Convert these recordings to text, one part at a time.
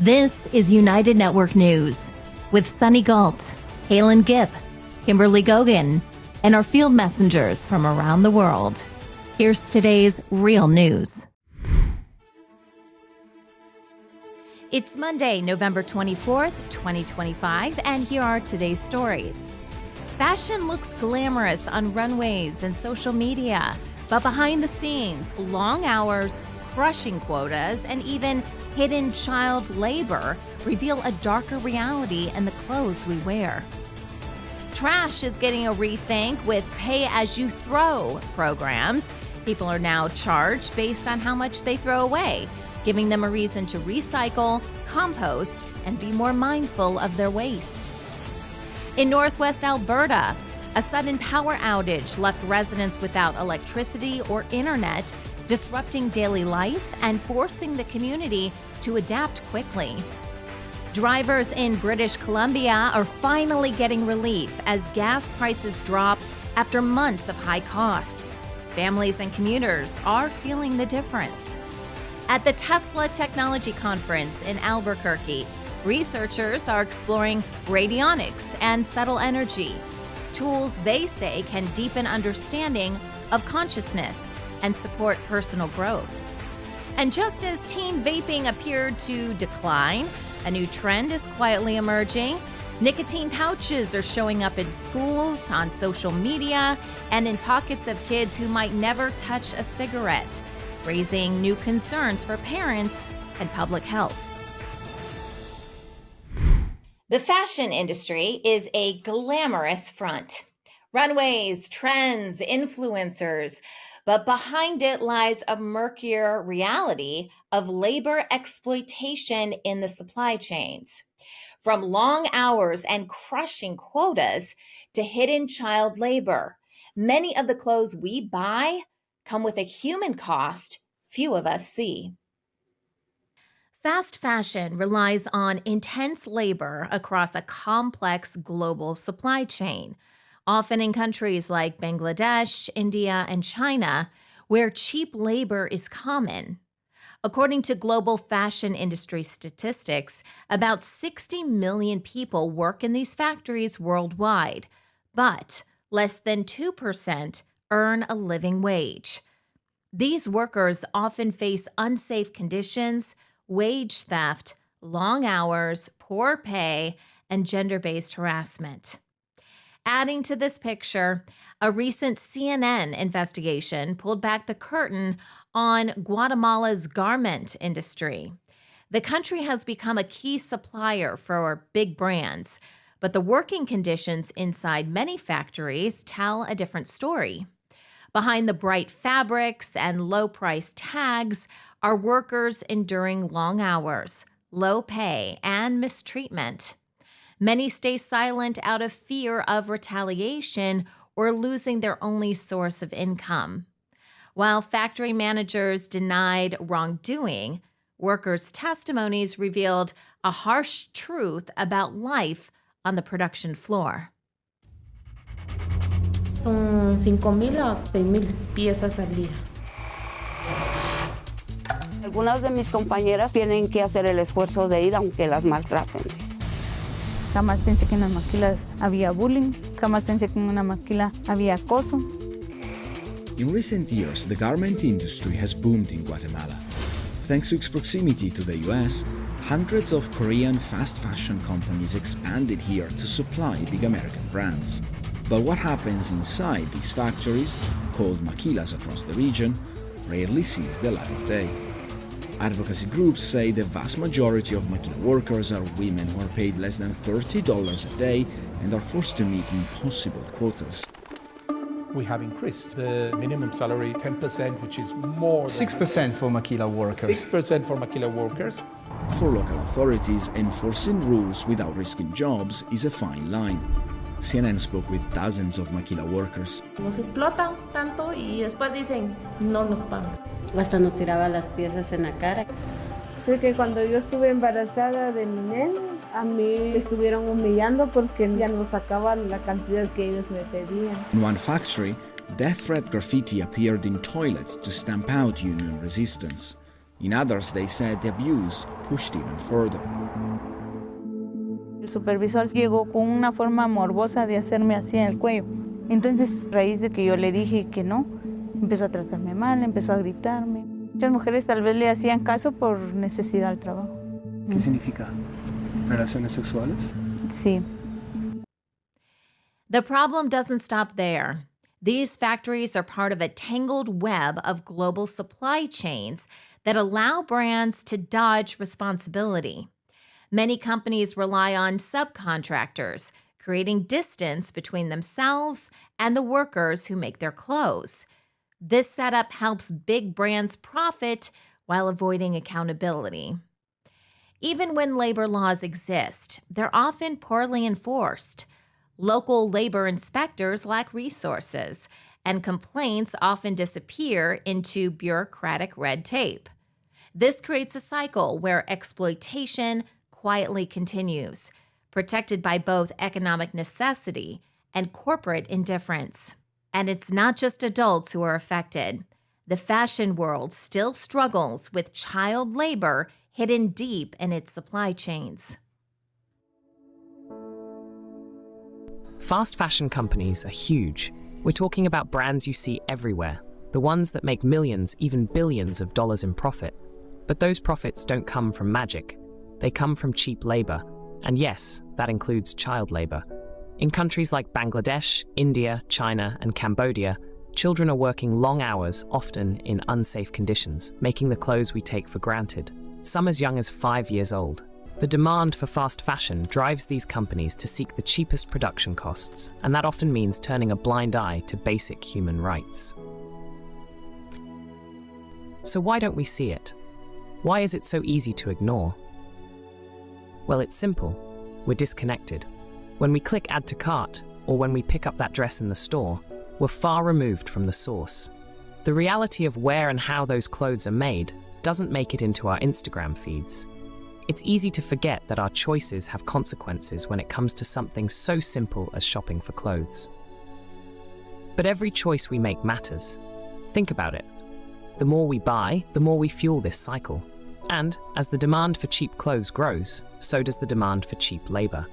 This is United Network News with Sunny Galt, Calen Gipp, Kimberly Gogan, and our field messengers from around the world. Here's today's real news. It's Monday, November 24th, 2025, and here are today's stories. Fashion looks glamorous on runways and social media, but behind the scenes, long hours, crushing quotas, and even hidden child labor reveal a darker reality in the clothes we wear. Trash is getting a rethink with pay-as-you-throw programs. People are now charged based on how much they throw away, giving them a reason to recycle, compost, and be more mindful of their waste. In Northwest Alberta, a sudden power outage left residents without electricity or internet, disrupting daily life and forcing the community to adapt quickly. Drivers in British Columbia are finally getting relief as gas prices drop after months of high costs. Families and commuters are feeling the difference. At the Tesla Technology Conference in Albuquerque, researchers are exploring radionics and subtle energy, tools they say can deepen understanding of consciousness and support personal growth. And just as teen vaping appeared to decline, a new trend is quietly emerging. Nicotine pouches are showing up in schools, on social media, and in pockets of kids who might never touch a cigarette, raising new concerns for parents and public health. The fashion industry is a glamorous front. Runways, trends, influencers, but behind it lies a murkier reality of labor exploitation in the supply chains. From long hours and crushing quotas to hidden child labor, many of the clothes we buy come with a human cost few of us see. Fast fashion relies on intense labor across a complex global supply chain, often in countries like Bangladesh, India, and China, where cheap labor is common. According to global fashion industry statistics, about 60 million people work in these factories worldwide, but less than 2% earn a living wage. These workers often face unsafe conditions, wage theft, long hours, poor pay, and gender-based harassment. Adding to this picture, a recent CNN investigation pulled back the curtain on Guatemala's garment industry. The country has become a key supplier for big brands, but the working conditions inside many factories tell a different story. Behind the bright fabrics and low-price tags are workers enduring long hours, low pay, and mistreatment. Many stay silent out of fear of retaliation or losing their only source of income. While factory managers denied wrongdoing, workers' testimonies revealed a harsh truth about life on the production floor. Son 5,000 a 6,000 piezas al día. Algunas de mis compañeras tienen que hacer el esfuerzo de ir aunque las maltraten. Jamás pensé que en las maquilas había bullying, jamás pensé que en una maquila había acoso. In recent years, the garment industry has boomed in Guatemala. Thanks to its proximity to the US, hundreds of Korean fast fashion companies expanded here to supply big American brands. But what happens inside these factories, called maquilas across the region, rarely sees the light of day. Advocacy groups say the vast majority of maquila workers are women who are paid less than $30 a day and are forced to meet impossible quotas. We have increased the minimum salary 10%, which is more than 6% for maquila workers. 6% for maquila workers. For local authorities, enforcing rules without risking jobs is a fine line. CNN spoke with dozens of maquila workers. Nos explotan tanto y después dicen, no nos pagan. Hasta nos tiraba las piezas en la cara. Sé que cuando yo estuve embarazada de mi nene, a mí me estuvieron humillando porque ya no sacaban la cantidad que ellos me pedían. In one factory, death threat graffiti appeared in toilets to stamp out union resistance. In others, they said the abuse pushed even further. El supervisor llegó con una forma morbosa de hacerme así en el cuello. Entonces, a raíz de que yo le dije que no, empezó a tratarme mal, empezó a gritarme. Muchas mujeres tal vez le hacían caso por necesidad al trabajo. ¿Qué significa? ¿Relaciones sexuales? Sí. The problem doesn't stop there. These factories are part of a tangled web of global supply chains that allow brands to dodge responsibility. Many companies rely on subcontractors, creating distance between themselves and the workers who make their clothes. This setup helps big brands profit while avoiding accountability. Even when labor laws exist, they're often poorly enforced. Local labor inspectors lack resources, and complaints often disappear into bureaucratic red tape. This creates a cycle where exploitation quietly continues, protected by both economic necessity and corporate indifference. And it's not just adults who are affected. The fashion world still struggles with child labor hidden deep in its supply chains. Fast fashion companies are huge. We're talking about brands you see everywhere, the ones that make millions, even billions of dollars in profit. But those profits don't come from magic. They come from cheap labor. And yes, that includes child labor. In countries like Bangladesh, India, China, and Cambodia, children are working long hours, often in unsafe conditions, making the clothes we take for granted. Some as young as 5 years old. The demand for fast fashion drives these companies to seek the cheapest production costs, and that often means turning a blind eye to basic human rights. So why don't we see it? Why is it so easy to ignore? Well, it's simple. We're disconnected. When we click Add to Cart, or when we pick up that dress in the store, we're far removed from the source. The reality of where and how those clothes are made doesn't make it into our Instagram feeds. It's easy to forget that our choices have consequences when it comes to something so simple as shopping for clothes. But every choice we make matters. Think about it. The more we buy, the more we fuel this cycle. And as the demand for cheap clothes grows, so does the demand for cheap labor.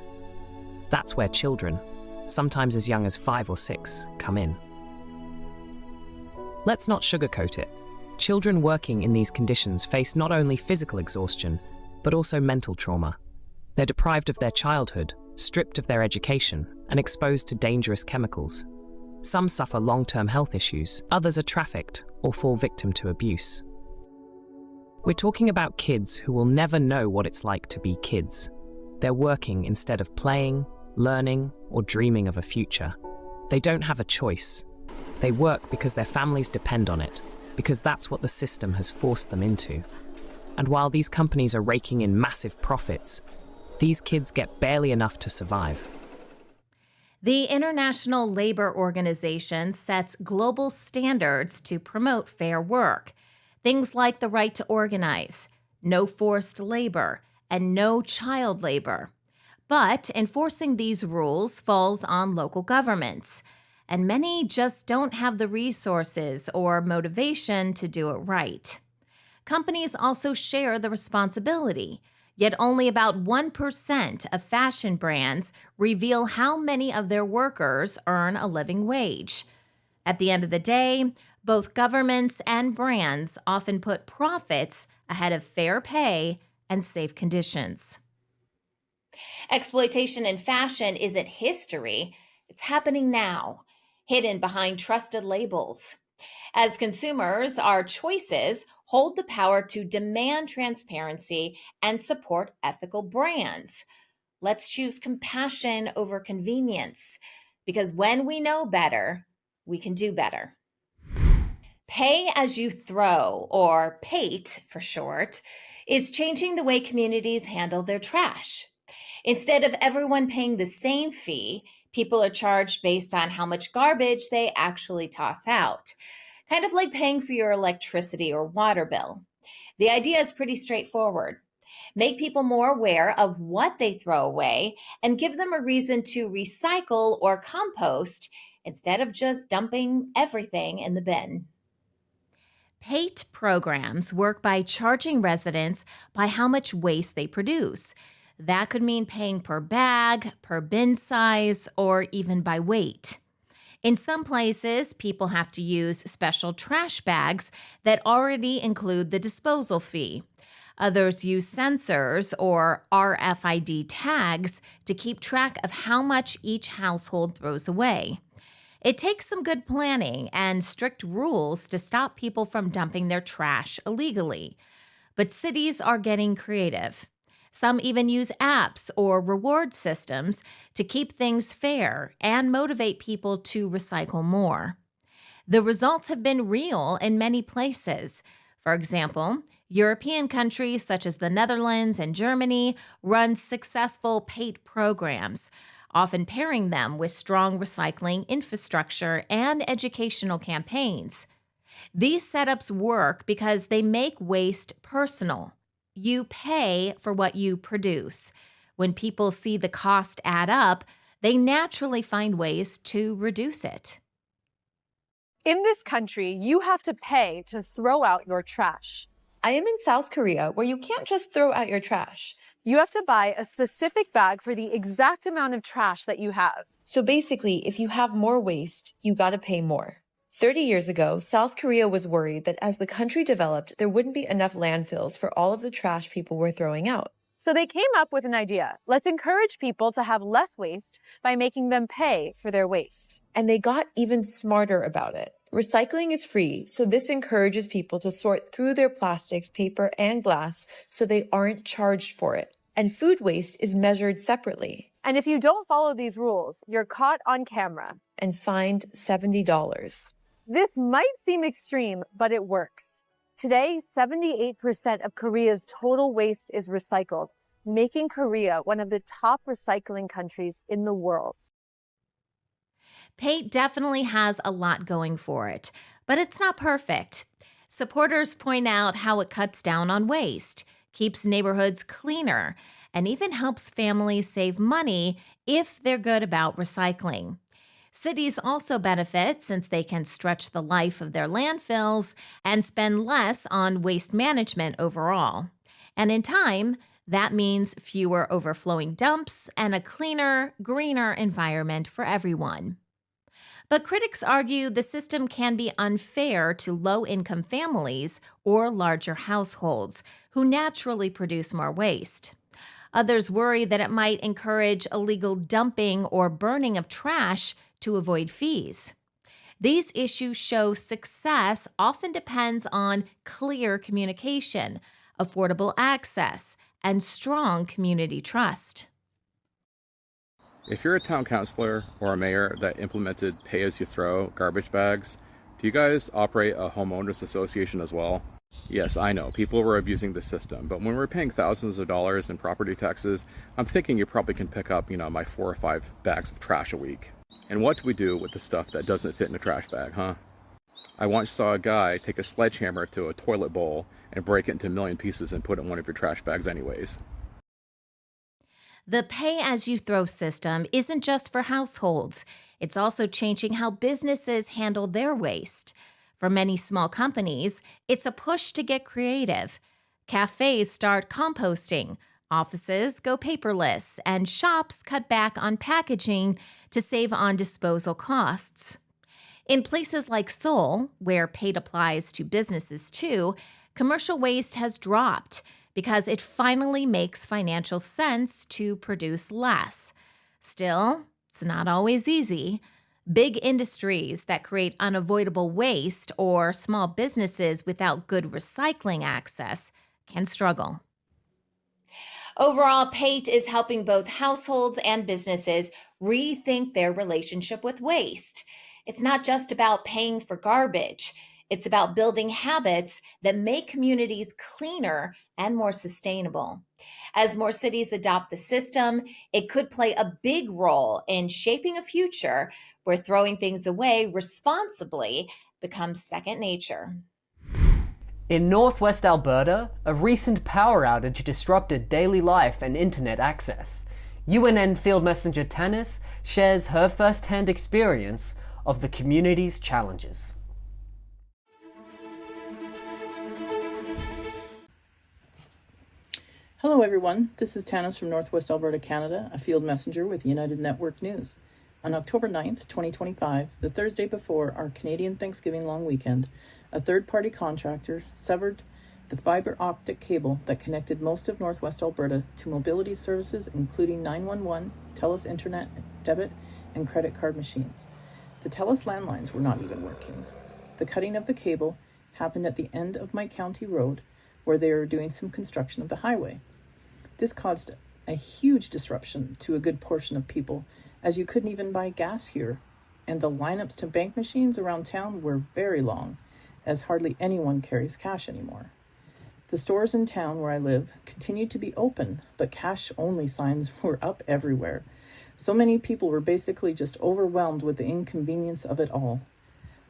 That's where children, sometimes as young as 5 or 6, come in. Let's not sugarcoat it. Children working in these conditions face not only physical exhaustion, but also mental trauma. They're deprived of their childhood, stripped of their education, and exposed to dangerous chemicals. Some suffer long-term health issues, others are trafficked or fall victim to abuse. We're talking about kids who will never know what it's like to be kids. They're working instead of playing, learning, or dreaming of a future. They don't have a choice. They work because their families depend on it, because that's what the system has forced them into. And while these companies are raking in massive profits, these kids get barely enough to survive. The International Labor Organization sets global standards to promote fair work. Things like the right to organize, no forced labor, and no child labor. But enforcing these rules falls on local governments, and many just don't have the resources or motivation to do it right. Companies also share the responsibility, yet only about 1% of fashion brands reveal how many of their workers earn a living wage. At the end of the day, both governments and brands often put profits ahead of fair pay and safe conditions. Exploitation in fashion isn't history, it's happening now, hidden behind trusted labels. As consumers, our choices hold the power to demand transparency and support ethical brands. Let's choose compassion over convenience, because when we know better, we can do better. Pay as you throw, or PATE for short, is changing the way communities handle their trash. Instead of everyone paying the same fee, people are charged based on how much garbage they actually toss out. Kind of like paying for your electricity or water bill. The idea is pretty straightforward. Make people more aware of what they throw away and give them a reason to recycle or compost instead of just dumping everything in the bin. PATE programs work by charging residents by how much waste they produce. That could mean paying per bag, per bin size, or even by weight. In some places, people have to use special trash bags that already include the disposal fee. Others use sensors or RFID tags to keep track of how much each household throws away. It takes some good planning and strict rules to stop people from dumping their trash illegally. But cities are getting creative. Some even use apps or reward systems to keep things fair and motivate people to recycle more. The results have been real in many places. For example, European countries such as the Netherlands and Germany run successful PATE programs, often pairing them with strong recycling infrastructure and educational campaigns. These setups work because they make waste personal. You pay for what you produce. When people see the cost add up, they naturally find ways to reduce it. In this country, you have to pay to throw out your trash. I am in South Korea, where you can't just throw out your trash. You have to buy a specific bag for the exact amount of trash that you have. So basically, if you have more waste, you gotta pay more. 30 years ago, South Korea was worried that as the country developed, there wouldn't be enough landfills for all of the trash people were throwing out. So they came up with an idea. Let's encourage people to have less waste by making them pay for their waste. And they got even smarter about it. Recycling is free, so this encourages people to sort through their plastics, paper, and glass so they aren't charged for it. And food waste is measured separately. And if you don't follow these rules, you're caught on camera and fined $70. This might seem extreme, but it works. Today, 78% of Korea's total waste is recycled, making Korea one of the top recycling countries in the world. PATE definitely has a lot going for it, but it's not perfect. Supporters point out how it cuts down on waste, keeps neighborhoods cleaner, and even helps families save money if they're good about recycling. Cities also benefit since they can stretch the life of their landfills and spend less on waste management overall. And in time, that means fewer overflowing dumps and a cleaner, greener environment for everyone. But critics argue the system can be unfair to low-income families or larger households who naturally produce more waste. Others worry that it might encourage illegal dumping or burning of trash to avoid fees. These issues show success often depends on clear communication, affordable access, and strong community trust. If you're a town councilor or a mayor that implemented pay-as-you-throw garbage bags, do you guys operate a homeowners association as well? Yes, I know, people were abusing the system, but when we're paying thousands of dollars in property taxes, I'm thinking you probably can pick up, my 4 or 5 bags of trash a week. And what do we do with the stuff that doesn't fit in a trash bag, huh? I once saw a guy take a sledgehammer to a toilet bowl and break it into a million pieces and put it in one of your trash bags anyways. The pay-as-you-throw system isn't just for households. It's also changing how businesses handle their waste. For many small companies, it's a push to get creative. Cafes start composting, offices go paperless, and shops cut back on packaging to save on disposal costs. In places like Seoul, where PATE applies to businesses too, commercial waste has dropped because it finally makes financial sense to produce less. Still, it's not always easy. Big industries that create unavoidable waste or small businesses without good recycling access can struggle. Overall, PATE is helping both households and businesses rethink their relationship with waste. It's not just about paying for garbage. It's about building habits that make communities cleaner and more sustainable. As more cities adopt the system, it could play a big role in shaping a future where throwing things away responsibly becomes second nature. In northwest Alberta, a recent power outage disrupted daily life and internet access. UNN Field Messenger Tanis shares her first-hand experience of the community's challenges. Hello everyone, this is Tanis from Northwest Alberta, Canada, a field messenger with United Network News. On October 9th, 2025, the Thursday before our Canadian Thanksgiving long weekend, a third-party contractor severed the fiber optic cable that connected most of Northwest Alberta to mobility services including 911, TELUS Internet, debit, and credit card machines. The TELUS landlines were not even working. The cutting of the cable happened at the end of Mike County Road, where they were doing some construction of the highway. This caused a huge disruption to a good portion of people, as you couldn't even buy gas here, and the lineups to bank machines around town were very long, as hardly anyone carries cash anymore. The stores in town where I live continued to be open, but cash-only signs were up everywhere. So many people were basically just overwhelmed with the inconvenience of it all.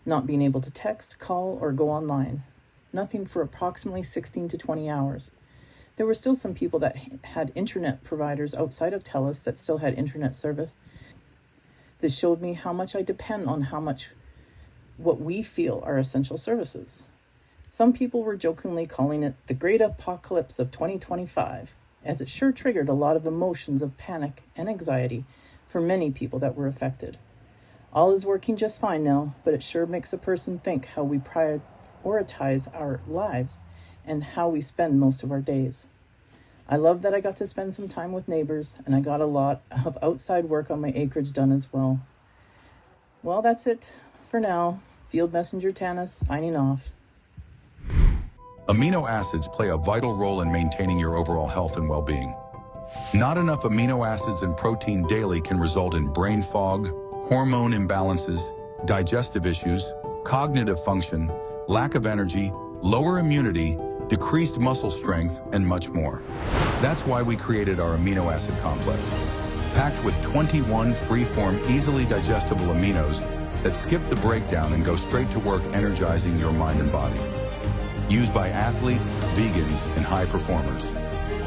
Not being able to text, call, or go online. Nothing for approximately 16 to 20 hours. There were still some people that had internet providers outside of TELUS that still had internet service. This showed me how much I depend on what we feel are essential services. Some people were jokingly calling it the Great Apocalypse of 2025, as it sure triggered a lot of emotions of panic and anxiety for many people that were affected. All is working just fine now, but it sure makes a person think how we prioritize our lives and how we spend most of our days. I love that I got to spend some time with neighbors, and I got a lot of outside work on my acreage done as well. Well, that's it for now. Field Messenger Tanis signing off. Amino acids play a vital role in maintaining your overall health and well-being. Not enough amino acids and protein daily can result in brain fog, hormone imbalances, digestive issues, cognitive function, lack of energy, lower immunity, decreased muscle strength, and much more. That's why we created our amino acid complex, packed with 21 free-form, easily digestible aminos that skip the breakdown and go straight to work energizing your mind and body. Used by athletes, vegans, and high performers.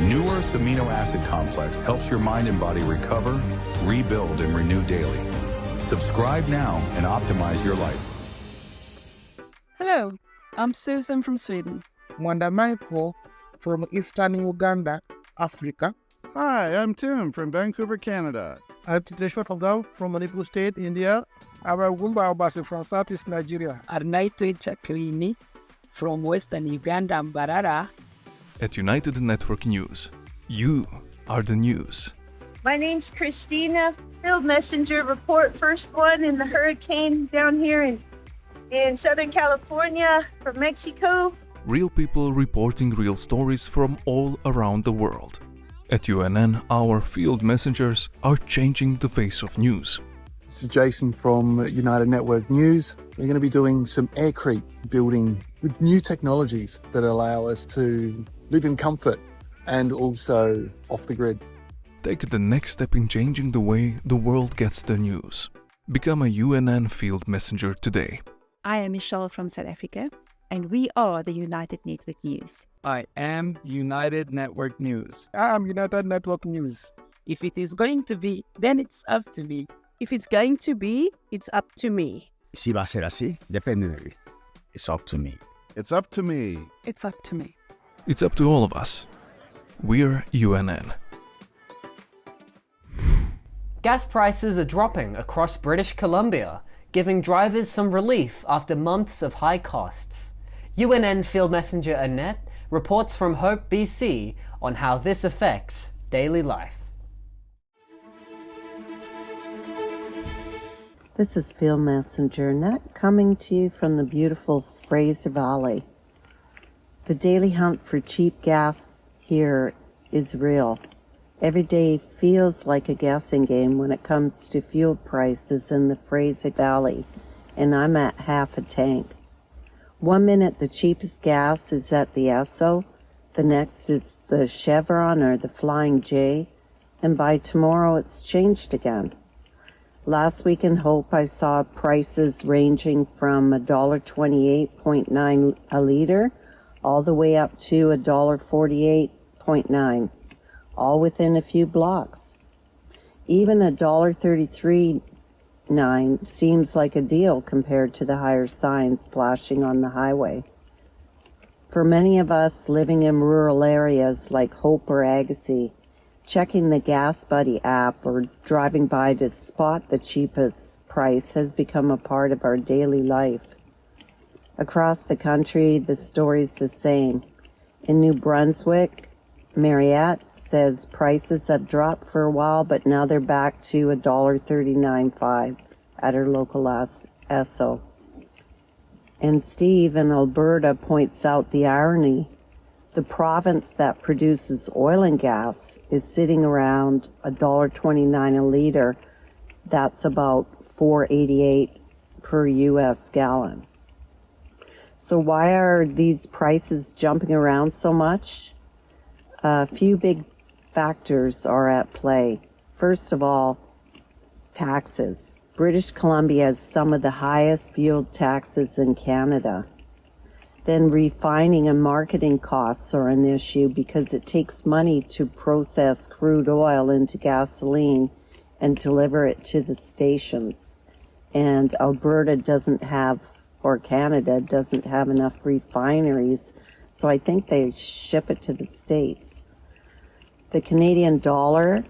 New Earth's amino acid complex helps your mind and body recover, rebuild, and renew daily. Subscribe now and optimize your life. Hello, I'm Susan from Sweden. Mwanda Michael from Eastern Uganda, Africa. Hi, I'm Tim from Vancouver, Canada. I'm Titeshwar Togao from Manipur State, India. I'm Gumba Obasi from Southeast Nigeria. Arnaito Chakrini from Western Uganda, Mbarara. At United Network News, you are the news. My name's Christina, field messenger, report first one in the hurricane down here in Southern California from Mexico. Real people reporting real stories from all around the world. At UNN, our field messengers are changing the face of news. This is Jason from United Network News. We're going to be doing some aircrete building with new technologies that allow us to live in comfort and also off the grid. Take the next step in changing the way the world gets the news. Become a UNN field messenger today. I am Michelle from South Africa, and we are the United Network News. I am United Network News. I am United Network News. If it is going to be, then it's up to me. If it's going to be, it's up to me. Si va a ser así, depende de mí. It's up to me. It's up to me. It's up to me. It's up to all of us. We're UNN. Gas prices are dropping across British Columbia, giving drivers some relief after months of high costs. UNN field messenger Annette reports from Hope, BC on how this affects daily life. This is Field Messenger Annette coming to you from the beautiful Fraser Valley. The daily hunt for cheap gas here is real. Every day feels like a guessing game when it comes to fuel prices in the Fraser Valley, and I'm at half a tank. 1 minute the cheapest gas is at the Esso, the next is the Chevron or the Flying J, and by tomorrow it's changed again. Last week in Hope I saw prices ranging from $1.28.9 a liter all the way up to $1.48.9, all within a few blocks. Even $1.33.9 seems like a deal compared to the higher signs flashing on the highway. For many of us living in rural areas like Hope or Agassiz, checking the Gas Buddy app or driving by to spot the cheapest price has become a part of our daily life. Across the country, the story's the same. In New Brunswick, Mariette says prices have dropped for a while, but now they're back to $1.39.5 at her local Esso. And Steve in Alberta points out the irony. The province that produces oil and gas is sitting around $1.29 a liter. That's about $4.88 per US gallon. So why are these prices jumping around so much? A few big factors are at play. First of all, taxes. British Columbia has some of the highest fuel taxes in Canada. Then refining and marketing costs are an issue because it takes money to process crude oil into gasoline and deliver it to the stations. And Alberta doesn't have, or Canada doesn't have enough refineries, so I think they ship it to the States. The Canadian dollar,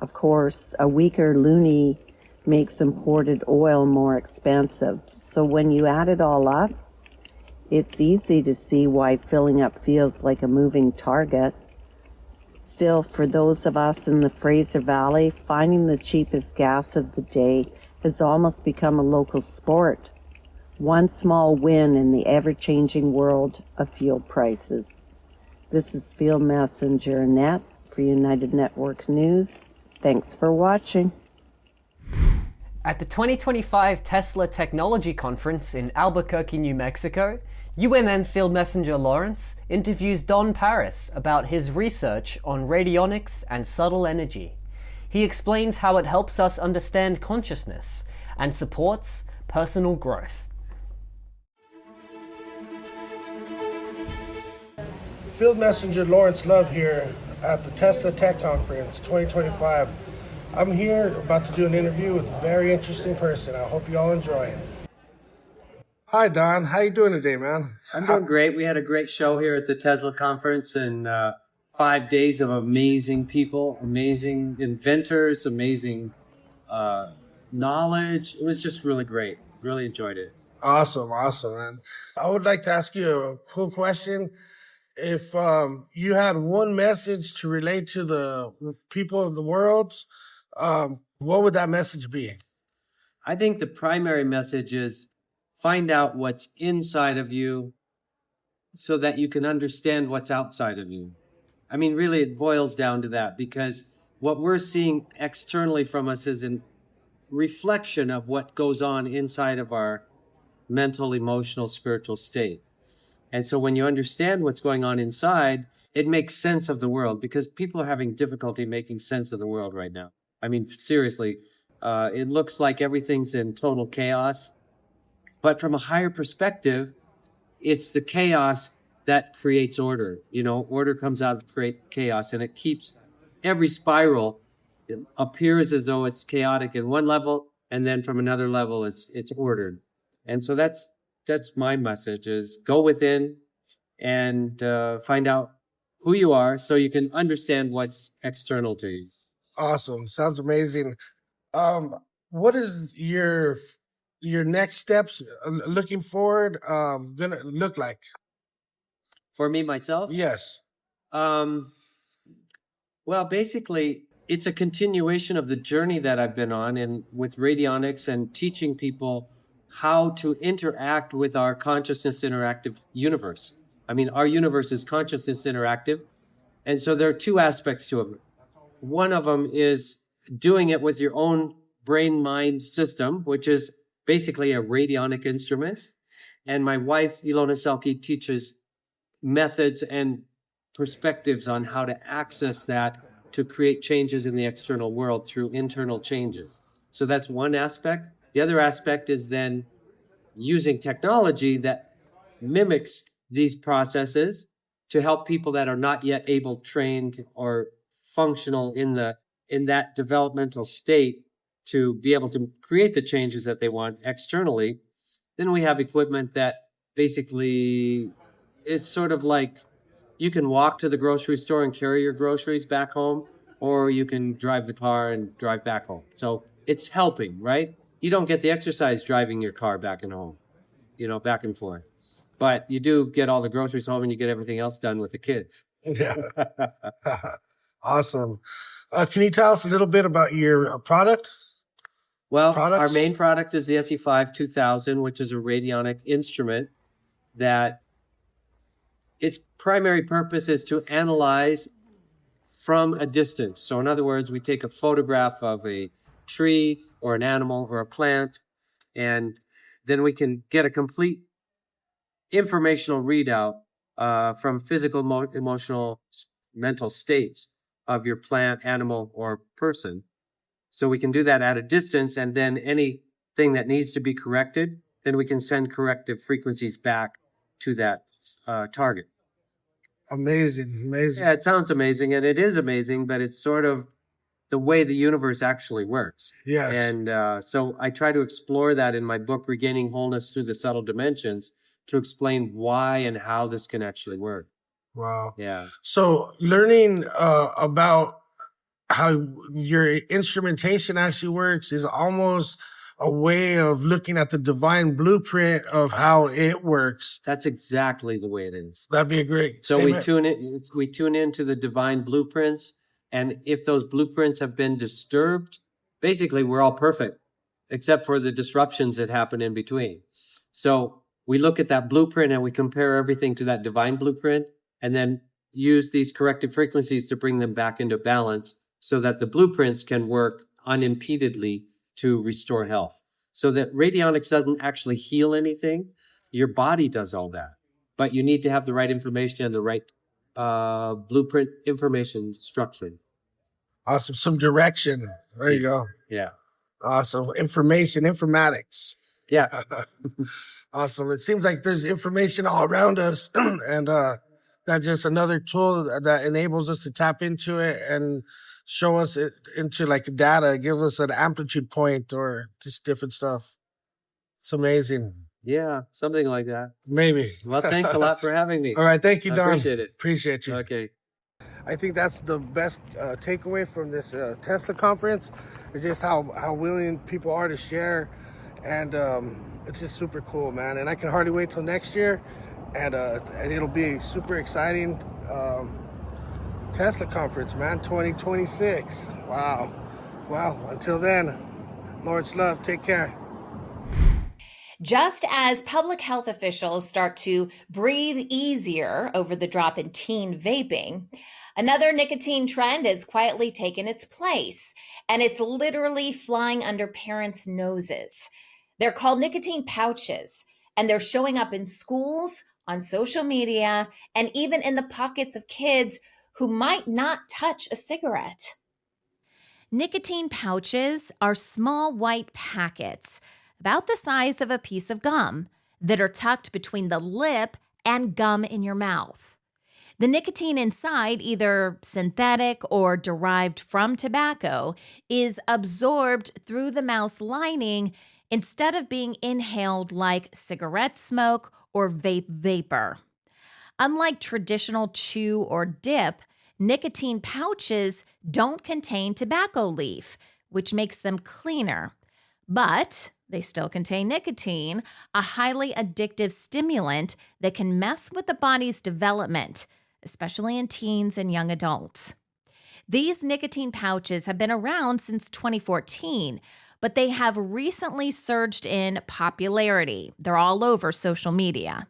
of course, a weaker loonie makes imported oil more expensive. So when you add it all up, it's easy to see why filling up feels like a moving target. Still, for those of us in the Fraser Valley, finding the cheapest gas of the day has almost become a local sport. One small win in the ever-changing world of fuel prices. This is Field Messenger Annette for United Network News. Thanks for watching. At the 2025 Tesla Technology Conference in Albuquerque, New Mexico, UNN Field Messenger Lawrence interviews Don Paris about his research on radionics and subtle energy. He explains how it helps us understand consciousness and supports personal growth. Field Messenger Lawrence Love here at the Tesla Tech Conference 2025. I'm here about to do an interview with a very interesting person. I hope you all enjoy. Hi, Don. How you doing today, man? I'm doing great. We had a great show here at the Tesla conference and 5 days of amazing people, amazing inventors, amazing knowledge. It was just really great. Really enjoyed it. Awesome, man. I would like to ask you a cool question. If you had one message to relate to the people of the world, what would that message be? I think the primary message is find out what's inside of you so that you can understand what's outside of you. I mean, really, it boils down to that because what we're seeing externally from us is a reflection of what goes on inside of our mental, emotional, spiritual state. And so when you understand what's going on inside, it makes sense of the world because people are having difficulty making sense of the world right now. I mean, seriously, it looks like everything's in total chaos. But from a higher perspective, it's the chaos that creates order. You know, order comes out of chaos, and it keeps every spiral. It appears as though it's chaotic in one level, and then from another level, it's ordered. And so that's my message: is go within and find out who you are, so you can understand what's external to you. Awesome. Sounds amazing. What is your next steps looking forward gonna look like? For me, myself? Yes. Well, basically, it's a continuation of the journey that I've been on and with radionics and teaching people how to interact with our consciousness interactive universe. I mean, our universe is consciousness interactive. And so there are two aspects to it. One of them is doing it with your own brain-mind system, which is basically a radionic instrument. And my wife, Ilona Selke, teaches methods and perspectives on how to access that to create changes in the external world through internal changes. So that's one aspect. The other aspect is then using technology that mimics these processes to help people that are not yet able, trained, or functional in that developmental state to be able to create the changes that they want externally. Then we have equipment that basically it's sort of like you can walk to the grocery store and carry your groceries back home, or you can drive the car and drive back home. So it's helping, right? You don't get the exercise driving your car back and home, back and forth. But you do get all the groceries home and you get everything else done with the kids. Yeah. Awesome. Can you tell us a little bit about your product? Well, our main product is the SE5 2000, which is a radionic instrument that its primary purpose is to analyze from a distance. So in other words, we take a photograph of a tree or an animal or a plant, and then we can get a complete informational readout from physical, emotional, mental states of your plant, animal, or person. So we can do that at a distance, and then anything that needs to be corrected, then we can send corrective frequencies back to that target. Amazing. Yeah, it sounds amazing, and it is amazing, but it's sort of the way the universe actually works. Yes. And so I try to explore that in my book, Regaining Wholeness Through the Subtle Dimensions, to explain why and how this can actually work. Wow. Yeah. So learning about how your instrumentation actually works is almost a way of looking at the divine blueprint of how it works. That's exactly the way it is. That'd be a great So statement. we tune into the divine blueprints, and if those blueprints have been disturbed, basically we're all perfect, except for the disruptions that happen in between. So we look at that blueprint and we compare everything to that divine blueprint, and then use these corrective frequencies to bring them back into balance so that the blueprints can work unimpededly to restore health. So that radionics doesn't actually heal anything. Your body does all that. But you need to have the right information and the right blueprint information structure. Awesome. Some direction. There you go. Yeah. Awesome. Information, informatics. Yeah. Awesome. It seems like there's information all around us, and that's just another tool that enables us to tap into it and show us it into like data, give us an amplitude point or just different stuff. It's amazing. Yeah, something like that. Maybe. Well, thanks a lot for having me. All right. Thank you, Don. I appreciate it. Appreciate you. Okay. I think that's the best takeaway from this Tesla conference is just how willing people are to share. And it's just super cool, man. And I can hardly wait till next year. And it'll be super exciting Tesla conference, man, 2026. Wow. Well, until then, Lord's love. Take care. Just as public health officials start to breathe easier over the drop in teen vaping, another nicotine trend has quietly taken its place, and it's literally flying under parents' noses. They're called nicotine pouches, and they're showing up in schools, on social media, and even in the pockets of kids who might not touch a cigarette. Nicotine pouches are small white packets, about the size of a piece of gum, that are tucked between the lip and gum in your mouth. The nicotine inside, either synthetic or derived from tobacco, is absorbed through the mouth's lining instead of being inhaled like cigarette smoke or vape vapor. Unlike traditional chew or dip, nicotine pouches don't contain tobacco leaf, which makes them cleaner. But they still contain nicotine, a highly addictive stimulant that can mess with the body's development, especially in teens and young adults. These nicotine pouches have been around since 2014, but they have recently surged in popularity. They're all over social media.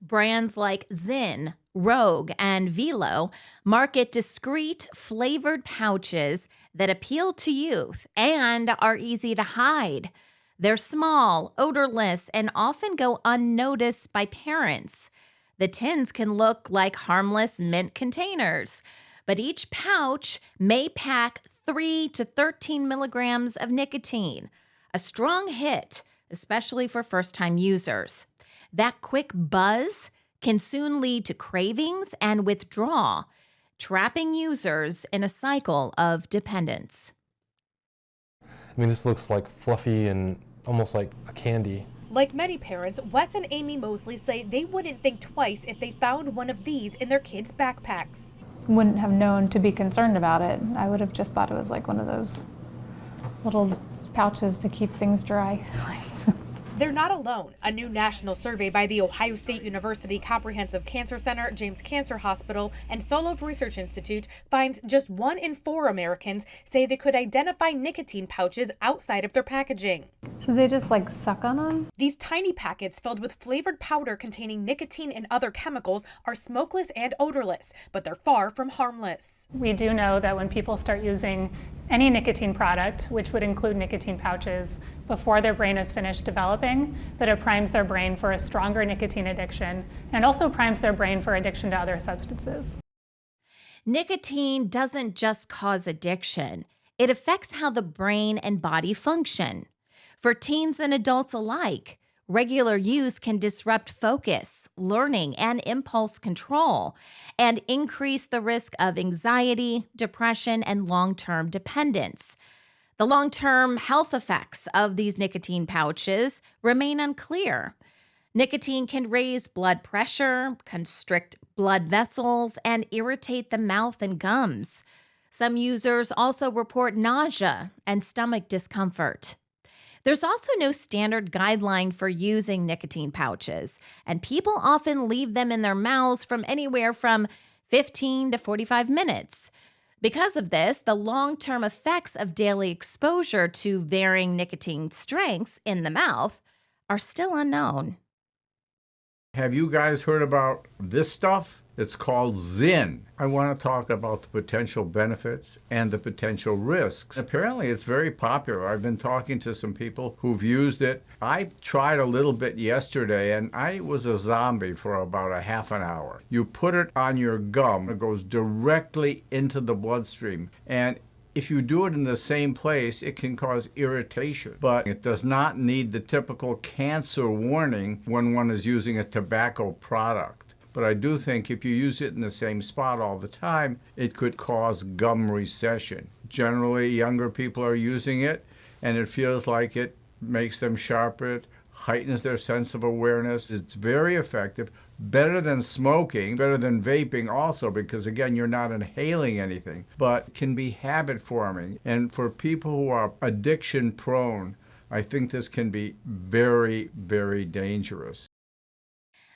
Brands like Zyn, Rogue, and Velo market discreet, flavored pouches that appeal to youth and are easy to hide. They're small, odorless, and often go unnoticed by parents. The tins can look like harmless mint containers, but each pouch may pack 3 to 13 milligrams of nicotine, a strong hit, especially for first-time users. That quick buzz can soon lead to cravings and withdrawal, trapping users in a cycle of dependence. I mean, this looks like fluffy and almost like a candy. Like many parents, Wes and Amy Mosley say they wouldn't think twice if they found one of these in their kids' backpacks. Wouldn't have known to be concerned about it. I would have just thought it was like one of those little pouches to keep things dry. They're not alone. A new national survey by the Ohio State University Comprehensive Cancer Center, James Cancer Hospital, and Solove Research Institute finds just 1 in 4 Americans say they could identify nicotine pouches outside of their packaging. So they just like suck on them? These tiny packets filled with flavored powder containing nicotine and other chemicals are smokeless and odorless, but they're far from harmless. We do know that when people start using any nicotine product, which would include nicotine pouches, before their brain is finished developing, that it primes their brain for a stronger nicotine addiction and also primes their brain for addiction to other substances. Nicotine doesn't just cause addiction. It affects how the brain and body function. For teens and adults alike, regular use can disrupt focus, learning, and impulse control, and increase the risk of anxiety, depression, and long-term dependence. The long-term health effects of these nicotine pouches remain unclear. Nicotine can raise blood pressure, constrict blood vessels, and irritate the mouth and gums. Some users also report nausea and stomach discomfort. There's also no standard guideline for using nicotine pouches, and people often leave them in their mouths from anywhere from 15 to 45 minutes. Because of this, the long-term effects of daily exposure to varying nicotine strengths in the mouth are still unknown. Have you guys heard about this stuff? It's called Zyn. I want to talk about the potential benefits and the potential risks. Apparently, it's very popular. I've been talking to some people who've used it. I tried a little bit yesterday, and I was a zombie for about a half an hour. You put it on your gum. It goes directly into the bloodstream. And if you do it in the same place, it can cause irritation, but it does not need the typical cancer warning when one is using a tobacco product. But I do think if you use it in the same spot all the time, it could cause gum recession. Generally, younger people are using it, and it feels like it makes them sharper, it heightens their sense of awareness. It's very effective, better than smoking, better than vaping also, because again, you're not inhaling anything, but can be habit forming. And for people who are addiction prone, I think this can be very, very dangerous.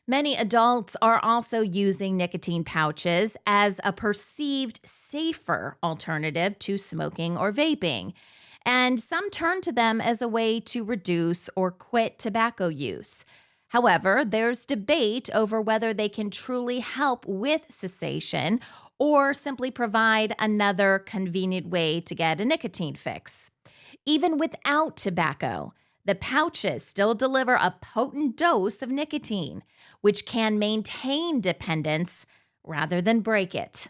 Many adults are also using nicotine pouches as a perceived safer alternative to smoking or vaping, and some turn to them as a way to reduce or quit tobacco use. However, there's debate over whether they can truly help with cessation or simply provide another convenient way to get a nicotine fix. Even without tobacco, the pouches still deliver a potent dose of nicotine, which can maintain dependence rather than break it.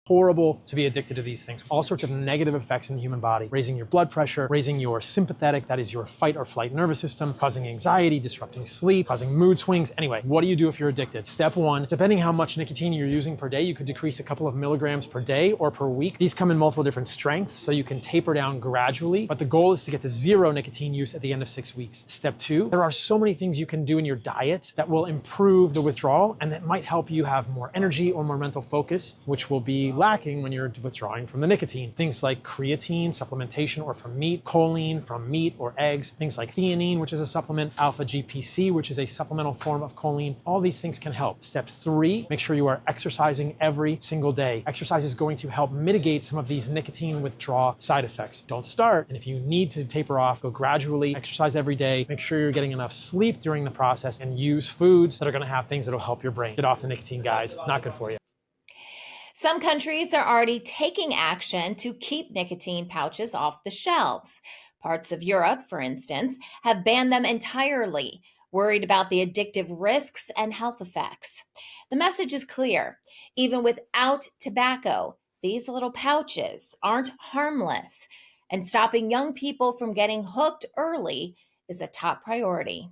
Horrible to be addicted to these things. All sorts of negative effects in the human body, raising your blood pressure, raising your sympathetic, that is your fight or flight nervous system, causing anxiety, disrupting sleep, causing mood swings. Anyway, what do you do if you're addicted? Step 1, depending how much nicotine you're using per day, you could decrease a couple of milligrams per day or per week. These come in multiple different strengths, so you can taper down gradually, but the goal is to get to 0 nicotine use at the end of 6 weeks. Step 2, there are so many things you can do in your diet that will improve the withdrawal and that might help you have more energy or more mental focus, which will be lacking when you're withdrawing from the nicotine. Things like creatine, supplementation, or from meat, choline from meat or eggs, things like theanine, which is a supplement, alpha GPC, which is a supplemental form of choline. All these things can help. Step 3, make sure you are exercising every single day. Exercise is going to help mitigate some of these nicotine withdrawal side effects. Don't start, and if you need to taper off, go gradually, exercise every day, make sure you're getting enough sleep during the process, and use foods that are going to have things that will help your brain. Get off the nicotine, guys. Not good for you. Some countries are already taking action to keep nicotine pouches off the shelves. Parts of Europe, for instance, have banned them entirely, worried about the addictive risks and health effects. The message is clear. Even without tobacco, these little pouches aren't harmless, and stopping young people from getting hooked early is a top priority.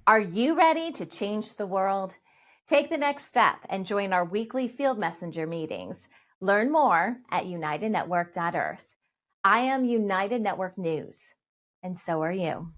Are you ready to change the world? Take the next step and join our weekly Field Messenger meetings. Learn more at unitednetwork.earth. I am United Network News, and so are you.